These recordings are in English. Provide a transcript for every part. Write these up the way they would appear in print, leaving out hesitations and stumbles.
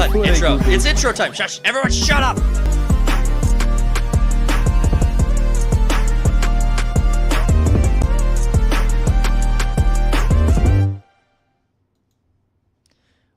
done. Intro. It's intro time. Shush. Everyone shut up.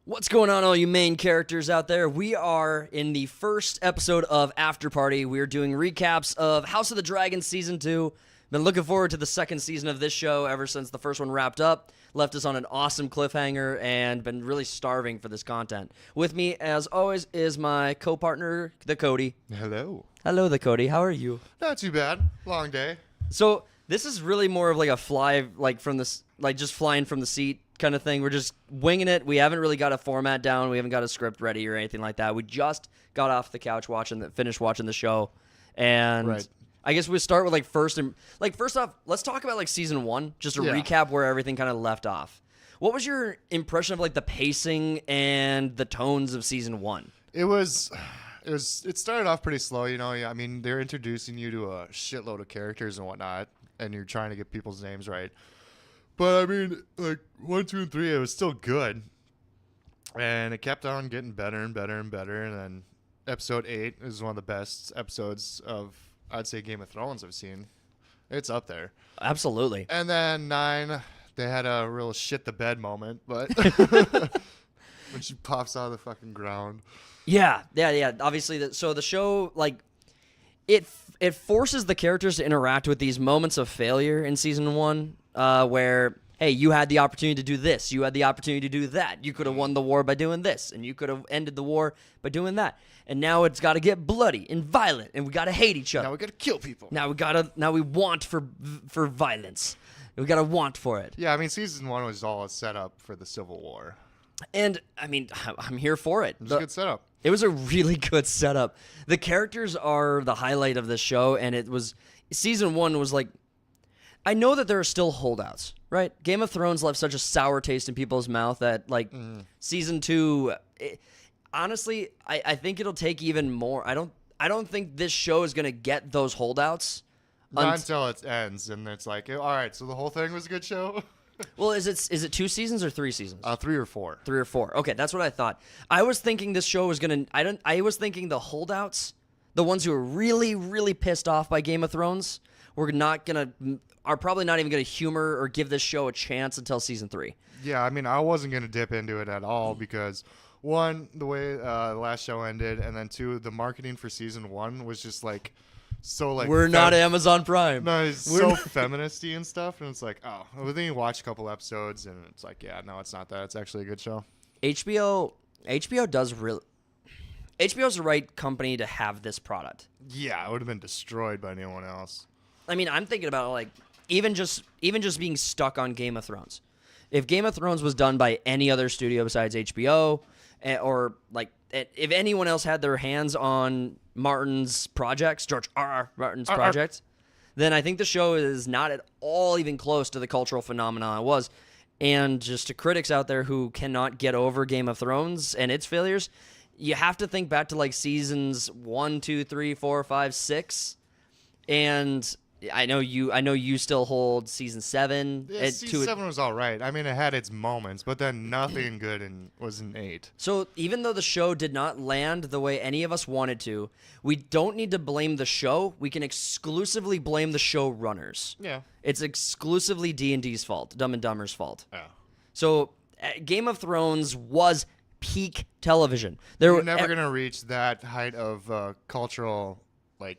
What's going on, all you main characters out there? We are in the first episode of After Party. We're doing recaps of House of the Dragon Season 2. Been looking forward to the second season of this show ever since the first one wrapped up. Left us on an awesome cliffhanger and been really starving for this content. With me, as always, is my co-partner, the Cody. Hello. Hello, the Cody. How are you? Not too bad. Long day. So this is really more of like a fly, like from this, like just flying from the seat kind of thing. We're just winging it. We haven't really got a format down. We haven't got a script ready or anything like that. We just got off the couch finished watching the show, and Right. I guess we start with first off, let's talk about like season 1, just a recap where everything kind of left off. What was your impression of like the pacing and the tones of season 1? It started off pretty slow, you know. I mean, they're introducing you to a shitload of characters and whatnot, and you're trying to get people's names right. But I mean, like 1, 2, and 3, it was still good, and it kept on getting better and better and better. And then episode 8 is one of the best episodes of, I'd say, Game of Thrones I've seen. It's up there. Absolutely. And then 9, they had a real shit the bed moment, but when she pops out of the fucking ground. Yeah. Obviously, so the show, like, it forces the characters to interact with these moments of failure in season 1, where, hey, you had the opportunity to do this, you had the opportunity to do that, you could have won the war by doing this, and you could have ended the war by doing that, and now it's got to get bloody and violent, and we got to hate each other. Now we got to kill people. Now we want for violence. We got to want for it. Yeah, I mean, season 1 was all a setup for the Civil War. And, I mean, I'm here for it. It was a good setup. It was a really good setup. The characters are the highlight of this show, and season 1 was like, I know that there are still holdouts, right? Game of Thrones left such a sour taste in people's mouth that, like, season 2, honestly, I think it'll take even more. I don't think this show is going to get those holdouts. Not until it ends, and it's like, all right, so the whole thing was a good show? Well, is it 2 seasons or 3 seasons? 3 or 4. 3 or 4. Okay, that's what I thought. I was thinking this show was going to... I was thinking the holdouts, the ones who are really, really pissed off by Game of Thrones, are probably not even going to humor or give this show a chance until season 3. Yeah, I mean, I wasn't going to dip into it at all because, 1, the way the last show ended, and then 2, the marketing for season 1 was just like... So like we're not Amazon Prime. No, it's so feministy and stuff, and it's like, oh, well, then you watch a couple episodes, and it's like, yeah, no, it's not that. It's actually a good show. HBO does really. HBO's the right company to have this product. Yeah, it would have been destroyed by anyone else. I mean, I'm thinking about like even just being stuck on Game of Thrones. If Game of Thrones was done by any other studio besides HBO, or like if anyone else had their hands on Martin's projects, George R.R. Martin's projects, then I think the show is not at all even close to the cultural phenomenon it was. And just to critics out there who cannot get over Game of Thrones and its failures, you have to think back to like seasons 1, 2, 3, 4, 5, 6, and I know you still hold season 7. Yeah, season 7 was all right. I mean, it had its moments, but then nothing good was in 8. So even though the show did not land the way any of us wanted to, we don't need to blame the show. We can exclusively blame the showrunners. Yeah. It's exclusively D&D's fault, Dumb and Dumber's fault. Yeah. So Game of Thrones was peak television. You're never going to reach that height of cultural, like,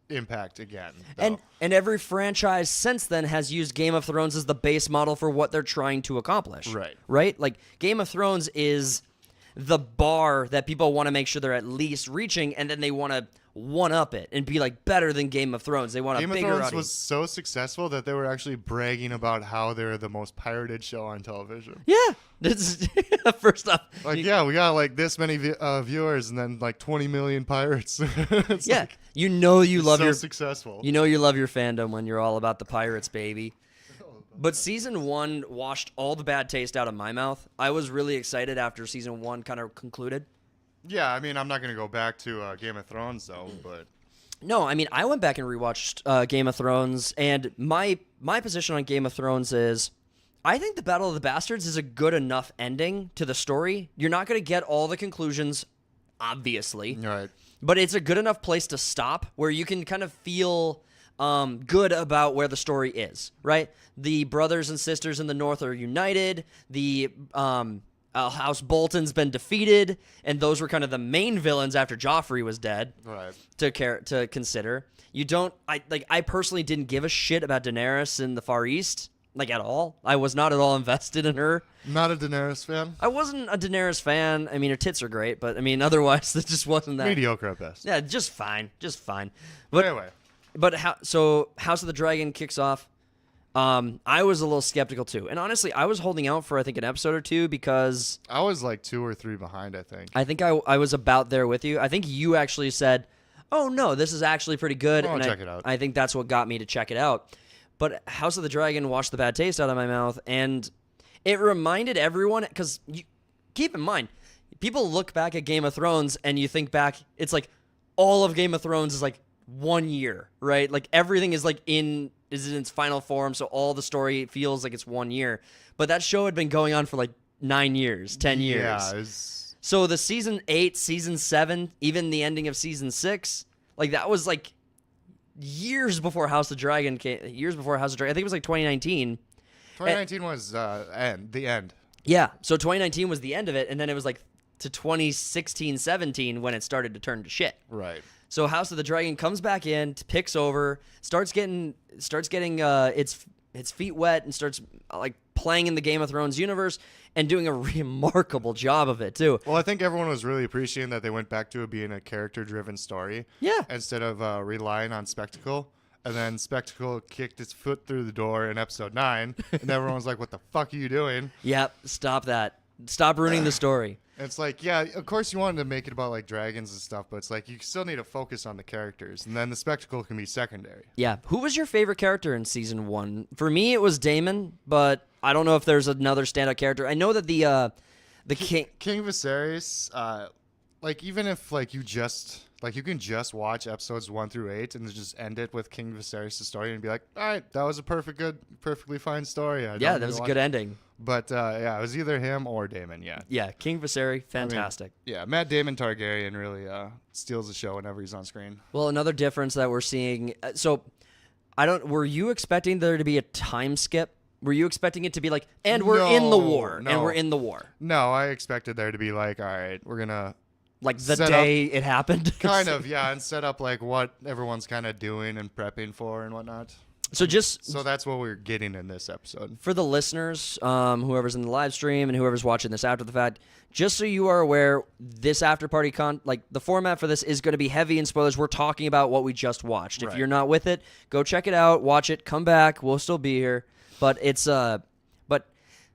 impact again, and every franchise since then has used Game of Thrones as the base model for what they're trying to accomplish. Right? Like Game of Thrones is the bar that people want to make sure they're at least reaching, and then they want to one-up it and be like better than Game of Thrones. They want a bigger audience. Game of Thrones was so successful that they were actually bragging about how they're the most pirated show on television. Yeah. This first off. Like, we got like this many viewers and then like 20 million pirates. Yeah. Like, you love so your successful. You love your fandom when you're all about the pirates, baby. But season 1 washed all the bad taste out of my mouth. I was really excited after season 1 kind of concluded. Yeah, I mean, I'm not going to go back to Game of Thrones, though, but... No, I mean, I went back and rewatched Game of Thrones, and my position on Game of Thrones is I think the Battle of the Bastards is a good enough ending to the story. You're not going to get all the conclusions, obviously. Right. But it's a good enough place to stop where you can kind of feel good about where the story is, right? The brothers and sisters in the North are united. The House Bolton's been defeated, and those were kind of the main villains after Joffrey was dead. Right. To consider. I personally didn't give a shit about Daenerys in the Far East, like at all. I was not at all invested in her. Not a Daenerys fan. I wasn't a Daenerys fan. I mean, her tits are great, but I mean, otherwise, it just wasn't that Mediocre at best. Yeah, just fine. But Anyway. But so House of the Dragon kicks off. I was a little skeptical too, and honestly, I was holding out for I think an episode or two because I was like 2 or 3 behind. I think I was about there with you. I think you actually said, "Oh no, this is actually pretty good." I'll and check it out. I think that's what got me to check it out. But House of the Dragon washed the bad taste out of my mouth, and it reminded everyone because keep in mind, people look back at Game of Thrones and you think back, it's like all of Game of Thrones is like 1 year, right? Like everything is in its final form, so all the story feels like it's 1 year. But that show had been going on for like 9 years, 10 years. Yeah. So the season 8, season 7, even the ending of season 6, like that was like years before House of Dragon came. Years before House of Dragon, I think it was like 2019. 2019 was the end. Yeah, so 2019 was the end of it, and then it was like to 2016, 17 when it started to turn to shit. Right. So House of the Dragon comes back in, picks over, starts getting its feet wet, and starts like playing in the Game of Thrones universe and doing a remarkable job of it too. Well, I think everyone was really appreciating that they went back to it being a character-driven story. Yeah. Instead of relying on spectacle. And then spectacle kicked its foot through the door in episode 9, and everyone was like, "What the fuck are you doing?" Yep, stop that. Stop ruining the story. And it's like, yeah, of course you wanted to make it about like dragons and stuff, but it's like you still need to focus on the characters, and then the spectacle can be secondary. Yeah. Who was your favorite character in season 1? For me, it was Daemon, but I don't know if there's another standout character. I know that the King Viserys, like even if like you can just watch episodes 1 through 8 and just end it with King Viserys' story and be like, all right, that was a perfectly fine story. Yeah, that was a good ending. But yeah, it was either him or Daemon. Yeah. Yeah, King Viserys, fantastic. Yeah, Matt Damon Targaryen really steals the show whenever he's on screen. Well, another difference that we're seeing. Were you expecting there to be a time skip? Were you expecting it to be like, and we're in the war, No. and we're in the war? No, I expected there to be like, all right, we're gonna like the set day it happened. kind of, yeah, and set up like what everyone's kind of doing and prepping for and whatnot. So that's what we're getting in this episode. For the listeners, whoever's in the live stream and whoever's watching this after the fact, just so you are aware, this after party the format for this is going to be heavy in spoilers. We're talking about what we just watched. If Right. you're not with it, go check it out, watch it, come back. We'll still be here. But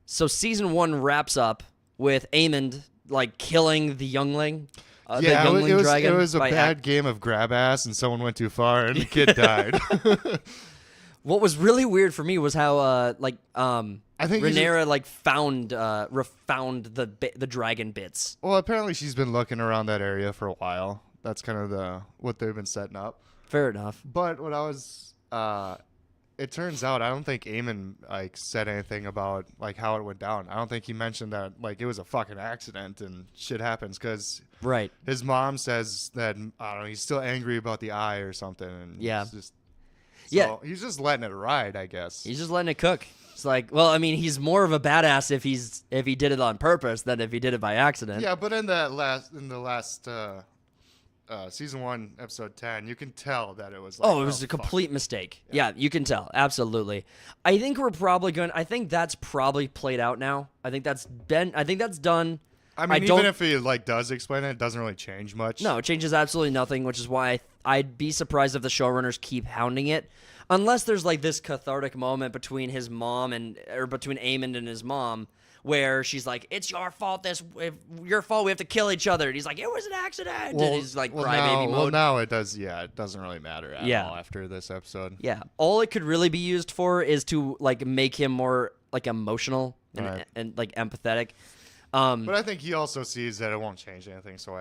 so season 1 wraps up with Aemond like killing the youngling. The youngling dragon. It was a bad game of grab ass, and someone went too far, and the kid died. What was really weird for me was how I think Rhaenyra found the dragon bits. Well, apparently she's been looking around that area for a while. That's kind of what they've been setting up. Fair enough. But what I was, it turns out I don't think Eamon said anything about how it went down. I don't think he mentioned that it was a fucking accident and shit happens because right. His mom says that I don't know, he's still angry about the eye or something. And yeah. He's just letting it ride, I guess. He's just letting it cook. It's like, well, I mean, he's more of a badass if he did it on purpose than if he did it by accident. Yeah, but in the last season 1, episode 10, you can tell that it was. It was a complete mistake. Yeah, you can tell. Absolutely. I think that's probably played out now. I think that's done. I mean, even if he does explain it doesn't really change much. No, it changes absolutely nothing, which is why I'd be surprised if the showrunners keep hounding it, unless there's this cathartic moment between his mom or between Aemond and his mom, where she's like, "It's your fault. Your fault. We have to kill each other." And he's like, "It was an accident." And he's crybaby mode. Well, now it does. Yeah, it doesn't really matter at all after this episode. Yeah, all it could really be used for is to make him more emotional and empathetic. But I think he also sees that it won't change anything. So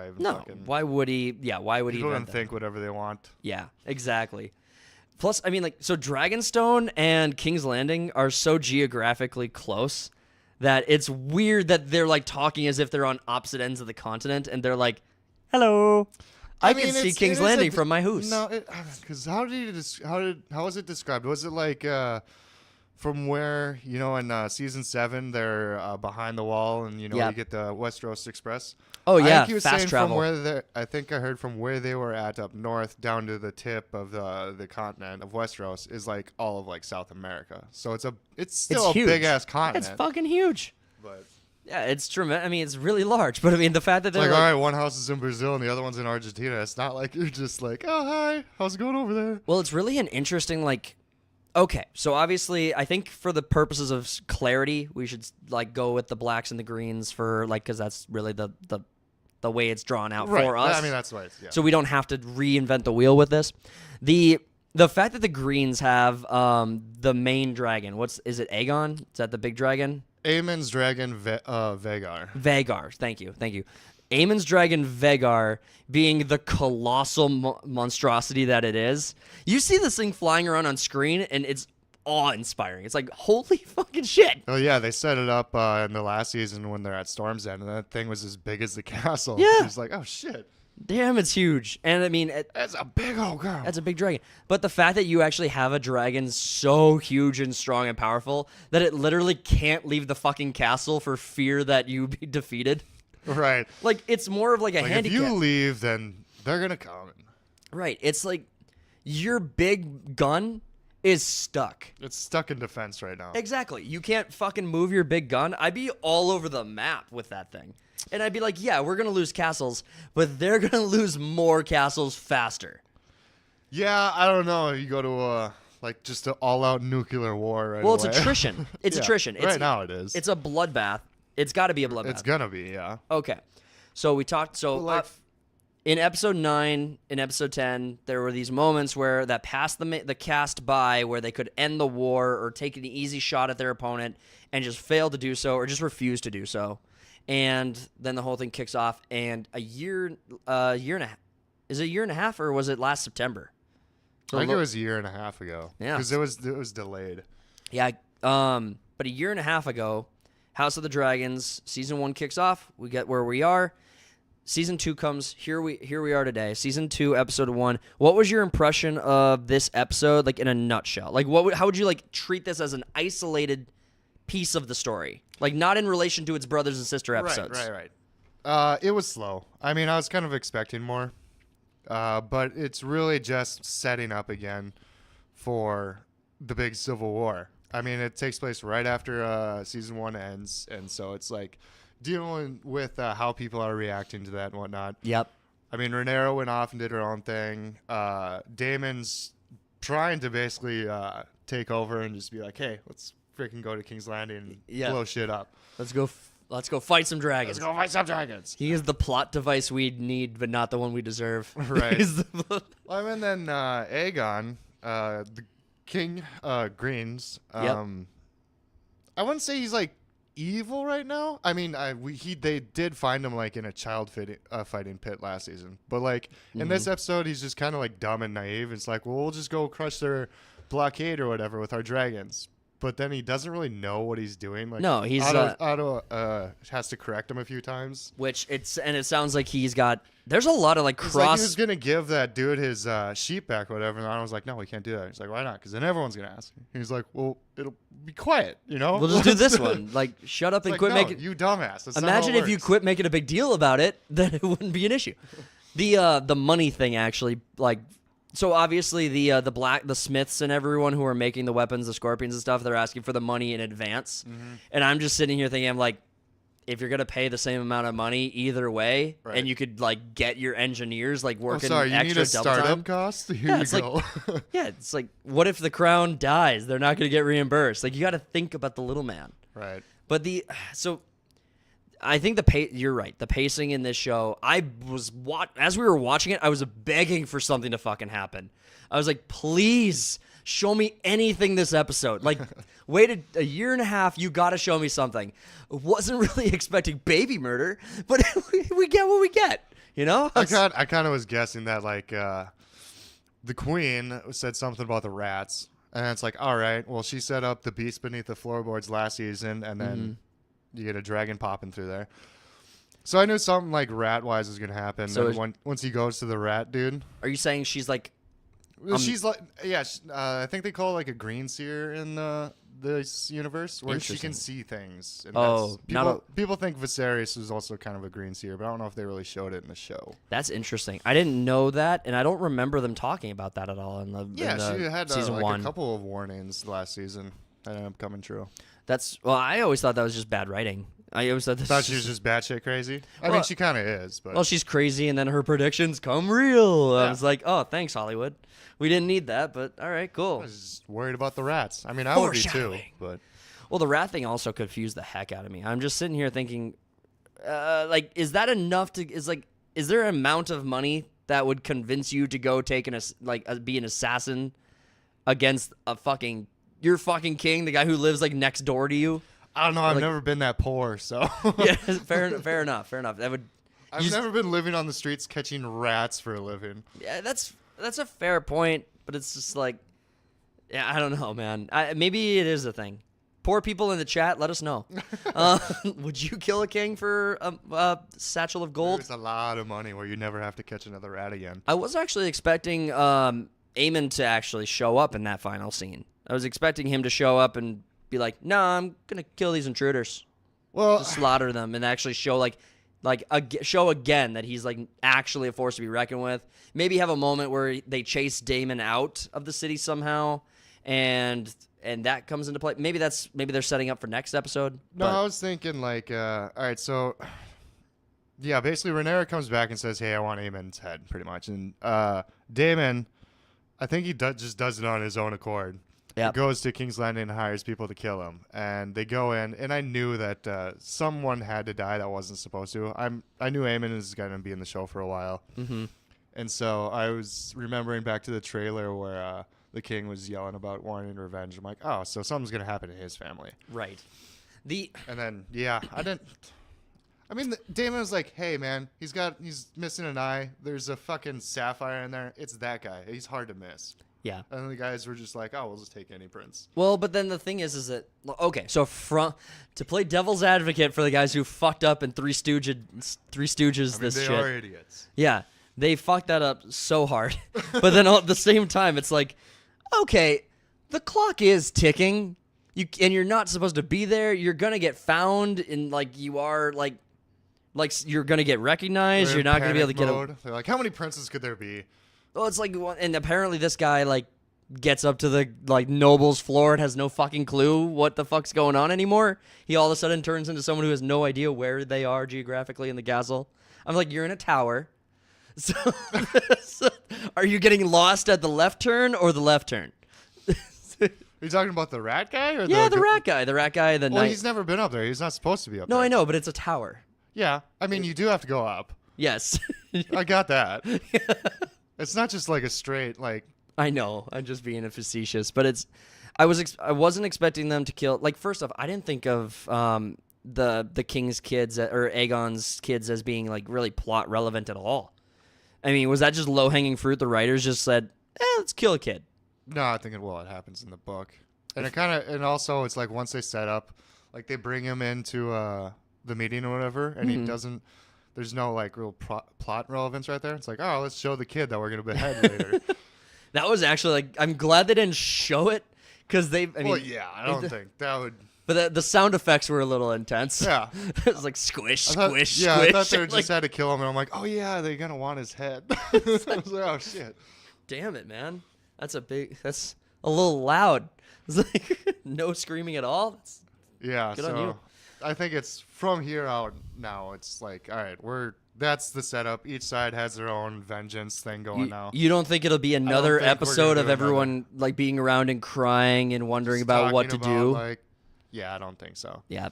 why would he? Yeah, why would he? People can think whatever they want. Yeah, exactly. Plus, I mean, like, so Dragonstone and King's Landing are so geographically close that it's weird that they're like talking as if they're on opposite ends of the continent, and they're like, "Hello, I can see King's Landing from my house." No, because how was it described? Was it like from where in season 7 they're behind the wall and you get the Westeros Express? Oh I yeah, think he was fast saying travel. I think I heard from where they were at up north down to the tip of the continent of Westeros is like all of like South America. So it's still a huge. big ass continent. It's fucking huge. But Yeah, it's tremendous. I mean, it's really large. But I mean, the fact that they're like, all right, one house is in Brazil and the other one's in Argentina. It's not like you're just like, oh hi, how's it going over there? Well, it's really an interesting like. Okay, so obviously, I think for the purposes of clarity, we should like go with the blacks and the greens for like because that's really the way it's drawn out Right. for us. I mean, that's why. Yeah. So we don't have to reinvent the wheel with this. The fact that the greens have the main dragon. Is it Aegon? Is that the big dragon? Aemon's dragon, Vagar. Vagar. Thank you. Aemon's dragon Vagar being the colossal monstrosity that it is. You see this thing flying around on screen, and it's awe-inspiring. It's like, holy fucking shit. Oh yeah, they set it up in the last season when they're at Storm's End, and that thing was as big as the castle. Yeah. It's like, oh shit, Damn, it's huge. And I mean, that's a big old girl. that's a big dragon. But the fact that you actually have a dragon so huge and strong and powerful that it literally can't leave the fucking castle for fear that you be defeated. Right. Like, it's more of like a Like if handicap. you leave, then they're gonna come. Right. It's like your big gun is stuck. It's stuck in defense right now. Exactly. You can't fucking move your big gun. I'd be all over the map with that thing. And I'd be like, yeah, we're going to lose castles, but they're going to lose more castles faster. Yeah, I don't know. You go to like just an all-out nuclear war right Well, away. it's attrition. It's Yeah. attrition. Right now it is. It's a bloodbath. It's got to be a bloodbath. It's gonna be, yeah. Okay. So we talked. So Like- in episode 9, in episode 10, there were these moments where that passed the cast by where they could end the war or take an easy shot at their opponent and just fail to do so or just refuse to do so. And then the whole thing kicks off. And a year and a half. Is it a year and a half or was it last September? I think it was a year and a half ago. Yeah. Because it was delayed. Yeah. But a year and a half ago, House of the Dragons season 1 kicks off. We get where we are. Season 2 comes. Here we are today. Season 2, episode 1. What was your impression of this episode, like in a nutshell? Like, how would you like treat this as an isolated piece of the story, like not in relation to its brothers and sister episodes? Right. It was slow. I mean, I was kind of expecting more, but it's really just setting up again for the big civil war. I mean, it takes place right after season 1 ends, and so it's like dealing with how people are reacting to that and whatnot. Yep. I mean, Rhaenyra went off and did her own thing. Damon's trying to basically take over and just be like, hey, let's freaking go to King's Landing and blow shit up. Let's go fight some dragons. Let's go fight some dragons. He is the plot device we need, but not the one we deserve. Right. And then Aegon, the King Greens. I wouldn't say he's like evil right now. I mean, they did find him like in a child fighting pit last season, but like in this episode, he's just kind of like dumb and naive. It's like, well, we'll just go crush their blockade or whatever with our dragons. But then he doesn't really know what he's doing. Like, no, he's Otto has to correct him a few times. It sounds like he's got. There's a lot of like He's cross. like he was gonna give that dude his sheep back, or whatever. And I was like, no, we can't do that. He's like, why not? Because then everyone's gonna ask. He's like, well, it'll be quiet, you know. We'll just do this one. Like, shut up and like, quit no, making. You dumbass. That's not Imagine how it if you works. quit making a big deal about it, then it wouldn't be an issue. The money thing actually, like, so obviously the Smiths and everyone who are making the weapons, the scorpions and stuff, they're asking for the money in advance, and I'm just sitting here thinking, I'm like, if you're gonna pay the same amount of money either way, Right. and you could like get your engineers like working sorry, you extra need a double startup time. cost. Here Yeah, you it's like- go. Yeah, it's like, what if the crown dies? They're not gonna get reimbursed. Like, you got to think about the little man. Right. But I think you're right. The pacing in this show, as we were watching it, I was begging for something to fucking happen. I was like, please show me anything this episode. Like, waited a year and a half, you got to show me something. Wasn't really expecting baby murder, but we get what we get, you know? I kind of was guessing that like the queen said something about the rats, and it's like, all right, well, she set up the beast beneath the floorboards last season, and then you get a dragon popping through there. So I knew something like rat-wise was gonna happen. So once he goes to the rat dude, Are you saying she's like? she's like, yeah, I think they call it like a green seer in this universe, where she can see things. And people think Viserys is also kind of a green seer, but I don't know if they really showed it in the show. That's interesting. I didn't know that, and I don't remember them talking about that at all in the she had season like 1. a couple of warnings last season that ended up coming true. I always thought that was just bad writing. I always thought she was just batshit crazy. I mean, she kind of is, but she's crazy, and then her predictions come real. I was like, oh, thanks, Hollywood. We didn't need that, but all right, cool. I was just worried about the rats. I mean, I would be too, but well, the rat thing also confused the heck out of me. I'm just sitting here thinking, like, is that enough to? Is there an amount of money that would convince you to go take be an assassin against your fucking king, the guy who lives like next door to you? I don't know. I've never been that poor, so yeah, fair enough. That would. I've never been living on the streets catching rats for a living. Yeah, that's a fair point, but it's just like, yeah, I don't know, man. Maybe it is a thing. Poor people in the chat, let us know. Would you kill a king for a satchel of gold? There's a lot of money where you never have to catch another rat again. I was actually expecting Aemon to actually show up in that final scene. I was expecting him to show up and be like, "No, I'm gonna kill these intruders." Well, just slaughter them and actually show show again that he's like actually a force to be reckoned with. Maybe have a moment where they chase Daemon out of the city somehow, and that comes into play. Maybe they're setting up for next episode. No, I was thinking like, all right, so yeah, basically Rhaenyra comes back and says, "Hey, I want Aemon's head," pretty much, and Daemon, I think he just does it on his own accord. Yep. Goes to King's Landing and hires people to kill him, and they go in, and I knew that someone had to die that wasn't supposed to. I knew Aemon is going to be in the show for a while, and so I was remembering back to the trailer where the king was yelling about wanting revenge. I'm like, oh, so something's going to happen to his family, right? And then I mean, Daemon was like, "Hey, man, he's missing an eye. There's a fucking sapphire in there. It's that guy. He's hard to miss." Yeah. And then the guys were just like, "Oh, we'll just take any prince." Well, but then the thing is that okay, so to play devil's advocate for the guys who fucked up in Three Stooges, this they shit. They are idiots. Yeah, they fucked that up so hard. But then at the same time, it's like, okay, the clock is ticking. You're not supposed to be there. You're gonna get found, and you are like you're gonna get recognized. You're not gonna be able to get. They're like, how many princes could there be? Well, it's like, and apparently this guy gets up to the noble's floor and has no fucking clue what the fuck's going on anymore. He all of a sudden turns into someone who has no idea where they are geographically in the castle. I'm like, you're in a tower. So are you getting lost at the left turn or the left turn? Are you talking about the rat guy? Or the rat guy. The rat guy. Well, he's never been up there. He's not supposed to be up there. No, I know, but it's a tower. Yeah. I mean, you do have to go up. Yes. I got that. It's not just like a straight I know. I'm just being facetious, but I wasn't expecting them to kill. First off, I didn't think of the king's kids or Aegon's kids as being really plot relevant at all. I mean, was that just low hanging fruit? The writers just said, let's kill a kid. No, I think it happens in the book, and and also it's like once they set up, they bring him into the meeting or whatever, and he doesn't. There's no real plot relevance right there. It's like, oh, let's show the kid that we're gonna behead later. That was actually I'm glad they didn't show it because I don't think that would. But the sound effects were a little intense. Yeah, it was like squish, squish, yeah, squish. I thought they just had to kill him, and I'm like, oh yeah, they're gonna want his head. I was like, oh shit. Damn it, man. That's a little loud. It's like no screaming at all. Yeah, good on you. I think it's from here out now. It's like, all right, that's the setup. Each side has their own vengeance thing going now. You don't think it'll be another episode of everyone being around and crying and wondering about what to do? Yeah, I don't think so. Yeah,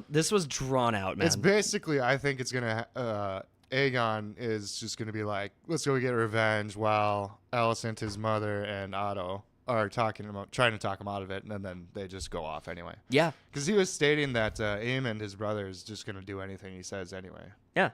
this was drawn out, man. It's basically, I think it's gonna. Aegon is just gonna be like, let's go get revenge, while Alicent, his mother, and Otto are trying to talk him out of it, and then they just go off anyway. Yeah, because he was stating that Aemon, his brother, is just gonna do anything he says anyway. Yeah,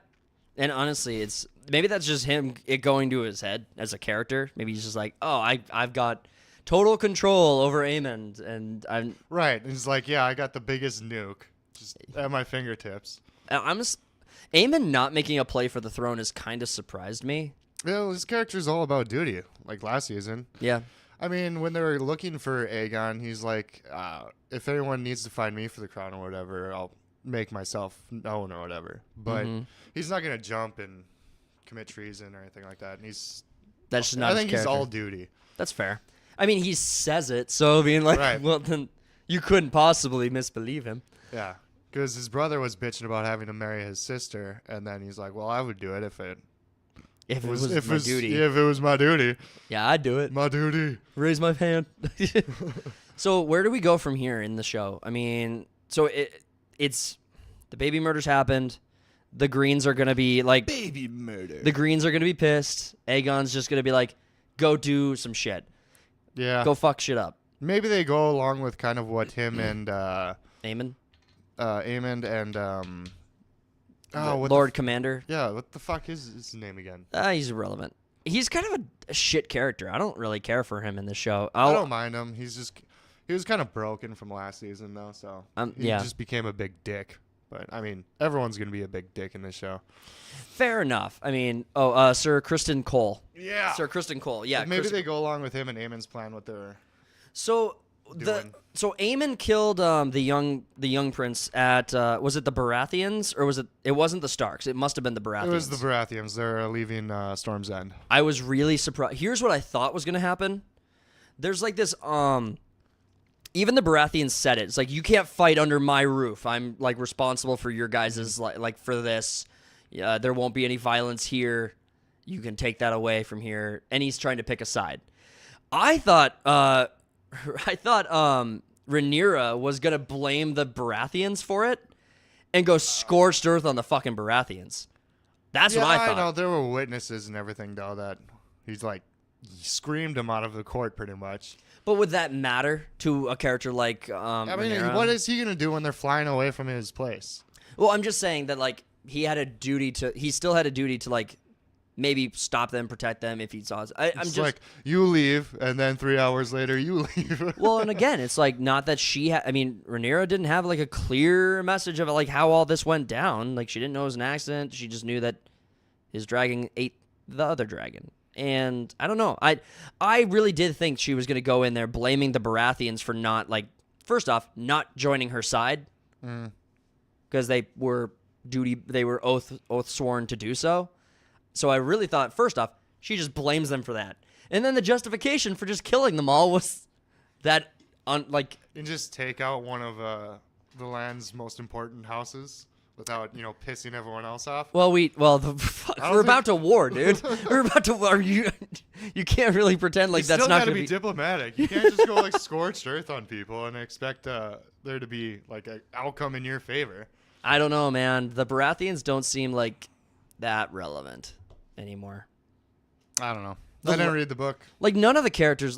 And honestly, it's maybe that's just him it going to his head as a character. Maybe he's just like, oh, I've got total control over Aemond, and I'm Right. And he's like, yeah, I got the biggest nuke just at my fingertips. Aemond not making a play for the throne has kind of surprised me. Yeah, his character's all about duty, like last season. Yeah. I mean, when they were looking for Aegon, he's like, if anyone needs to find me for the crown or whatever, I'll make myself known or whatever. But he's not going to jump and commit treason or anything like that. And That's just not I his think he's character. all duty. That's fair. I mean, he says it, so being like, Right. well, then you couldn't possibly misbelieve him. Yeah. Because his brother was bitching about having to marry his sister. And then he's like, well, I would do it if it Was my duty. Yeah, if it was my duty. Yeah, I'd do it. My duty. Raise my hand. So where do we go from here in the show? I mean, so it's the baby murders happened. The Greens are gonna be like Baby murder. the Greens are gonna be pissed. Aegon's just gonna be like, go do some shit. Yeah. Go fuck shit up. Maybe they go along with kind of what him and Aemond, Aemond and what Lord Commander. yeah, what the fuck is his name again? He's irrelevant. He's kind of a shit character. I don't really care for him in this show. I don't mind him. He was kind of broken from last season though, so he yeah. just became a big dick. But I mean, everyone's gonna be a big dick in this show. Fair enough. I mean, Sir Kristen Cole. Yeah. Sir Kristen Cole. Yeah. Maybe they go along with him and Aemon's plan what they're So doing. Aemon killed the young prince at was it the Baratheons or was it wasn't the Starks? It must have been the Baratheons. It was the Baratheons. They're leaving Storm's End. I was really surprised. Here's what I thought was going to happen. There's like this even the Baratheons said it. It's like, you can't fight under my roof. I'm like responsible for your guys' like for this. Yeah, there won't be any violence here. You can take that away from here. And he's trying to pick a side. I thought Rhaenyra was gonna blame the Baratheons for it and go scorched earth on the fucking Baratheons. That's what I thought. I know there were witnesses and everything though that he screamed him out of the court pretty much. But would that matter to a character like I mean, Rhaenyra? what is he gonna do when they're flying away from his place? Well, I'm just saying that like he still had a duty to like maybe stop them, protect them if he saw. I'm just like, you leave, and then 3 hours later you leave. well, and again, it's like not that I mean, Rhaenyra didn't have like a clear message of like how all this went down. Like she didn't know it was an accident. She just knew that his dragon ate the other dragon. And I don't know. I really did think she was going to go in there blaming the Baratheons for not first off, not joining her side because they were oath sworn to do so. So I really thought, first off, she just blames them for that. And then the justification for just killing them all was that, and just take out one of the land's most important houses without, pissing everyone else off. Well, we're about to war, dude. We're about to war. You can't really pretend like that's not going to be diplomatic. You can't just go scorched earth on people and expect there to be an outcome in your favor. I don't know, man. The Baratheons don't seem like that relevant anymore. I don't know. I didn't read the book. None of the characters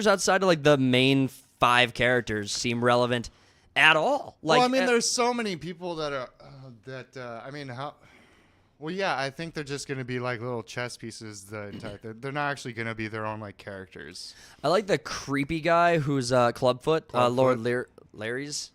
outside of the main 5 characters seem relevant at all. There's so many people that are I think they're just going to be little chess pieces the entire they're not actually going to be their own characters. I like the creepy guy who's Clubfoot, Lord Larry's.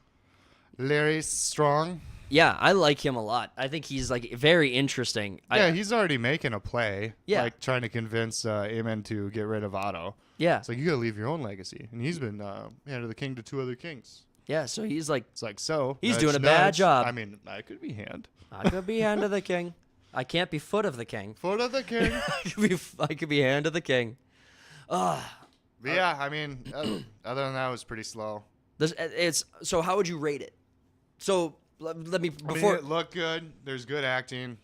Larry Strong. Yeah, I like him a lot. I think he's very interesting. Yeah, he's already making a play. Yeah. Trying to convince Aemon to get rid of Otto. Yeah. It's you got to leave your own legacy. And he's been hand of the king to 2 other kings. Yeah, so he's he's doing a bad job. I mean, I could be hand. I could be hand of the king. I can't be foot of the king. Foot of the king. I could be hand of the king. Yeah, I mean, other than that, it was pretty slow. So how would you rate it? So let me before it looked good. There's good acting.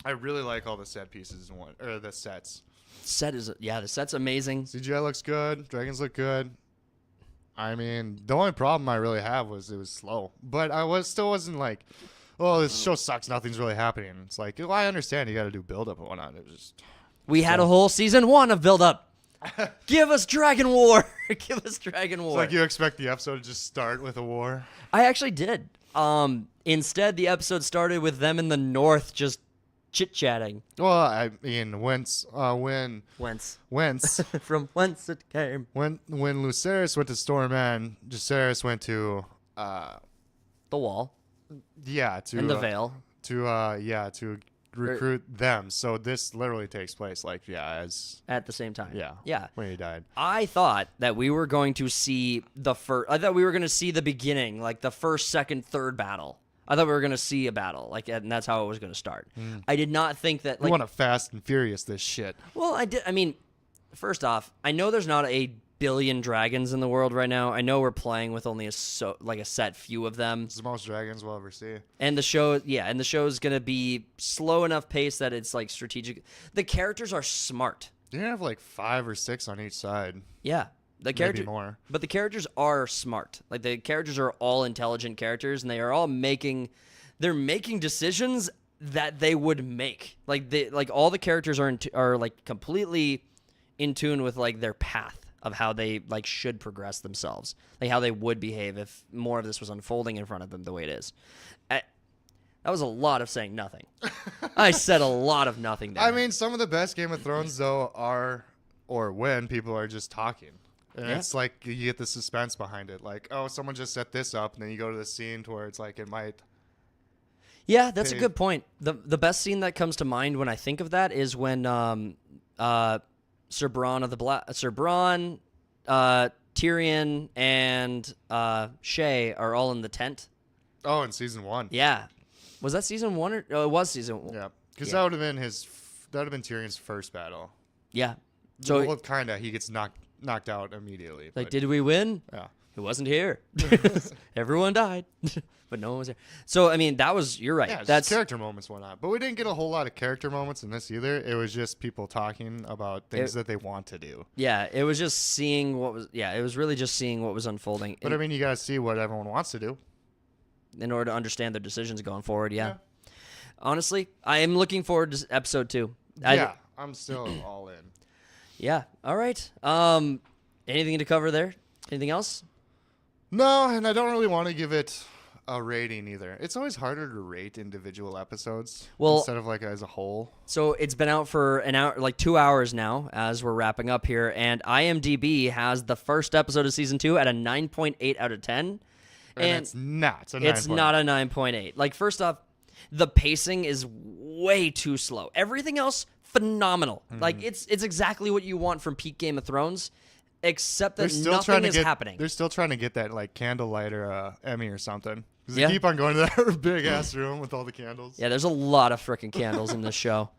I really like all the set pieces the sets. The set's amazing. CGI looks good. Dragons look good. I mean, the only problem I really have was it was slow. But I still wasn't oh, this show sucks. Nothing's really happening. It's I understand you got to do build up and whatnot. It was just we had a whole season 1 of build up. Give us Dragon War. Give us Dragon War. It's you expect the episode to just start with a war. I actually did. Instead, the episode started with them in the north just chit-chatting. Well, I mean, whence Whence? From whence it came. when Lucerys went to Storm, Jacaerys went to The wall. to And the Veil. to recruit them. So this literally takes place as At the same time. yeah when he died. I thought that we were going to see the beginning, like the first, second, third battle. I thought we were going to see a battle, and that's how it was going to start. I did not think that, We want to Fast and Furious this shit. Well, I mean, first off, I know there's not a billion dragons in the world right now. I know we're playing with only a set few of them. It's the most dragons we'll ever see. And the show is going to be slow enough pace that it's like strategic. The characters are smart. You're gonna have like 5 or 6 on each side. Yeah. Maybe more. But the characters are smart. Like, the characters are all intelligent characters, and they are all making decisions that they would make. Like all the characters are like completely in tune with like their path of how they like should progress themselves, like how they would behave if more of this was unfolding in front of them the way it is. That was a lot of saying nothing. I said a lot of nothing there. I mean, some of the best Game of Thrones though are when people are just talking. And it's like you get the suspense behind it. Like, oh, someone just set this up, and then you go to the scene to where it's like it might. Yeah, that's a good point. The best scene that comes to mind when I think of that is when Sir Bronn, Tyrion, and Shay are all in the tent. Oh, in season 1. Yeah, was that season 1 or it was season 1? Yeah, because that would have been Tyrion's first battle. Yeah, so well, kind of he gets knocked out immediately. Like, but, did we win? Yeah. Who wasn't here? Everyone died, but no one was there. So, I mean, you're right. Yeah, that's character moments, whatnot. But we didn't get a whole lot of character moments in this either. It was just people talking about things that they want to do. Yeah, it was just seeing it was really just seeing what was unfolding. But I mean, you got to see what everyone wants to do in order to understand their decisions going forward. Yeah. Honestly, I am looking forward to episode 2. I'm still all in. Yeah. All right. Anything to cover there? Anything else? No, and I don't really want to give it a rating either. It's always harder to rate individual episodes instead of like as a whole. So it's been out for an hour, like 2 hours now, as we're wrapping up here, and IMDb has the first episode of season 2 at a 9.8 out of 10. And it's not. It's not a 9.8. Like, first off, the pacing is way too slow. Everything else, phenomenal. Like, it's exactly what you want from peak Game of Thrones, except that nothing is happening. They're still trying to get that like candlelight or Emmy or something. Because they keep on going to that big ass room with all the candles. Yeah, there's a lot of freaking candles in this show.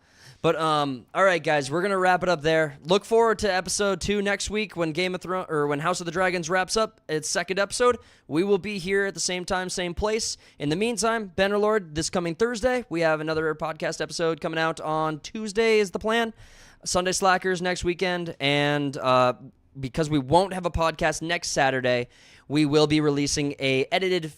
But all right, guys, we're gonna wrap it up there. Look forward to episode 2 next week when Game of Thrones or when House of the Dragons wraps up its second episode. We will be here at the same time, same place. In the meantime, Bannerlord, this coming Thursday, we have another podcast episode coming out on Tuesday is the plan. Sunday Slackers next weekend, and because we won't have a podcast next Saturday, we will be releasing a edited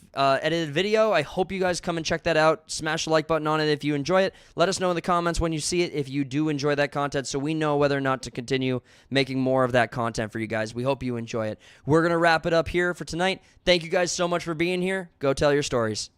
video. I hope you guys come and check that out. Smash the like button on it if you enjoy it. Let us know in the comments when you see it if you do enjoy that content, so we know whether or not to continue making more of that content for you guys. We hope you enjoy it. We're going to wrap it up here for tonight. Thank you guys so much for being here. Go tell your stories.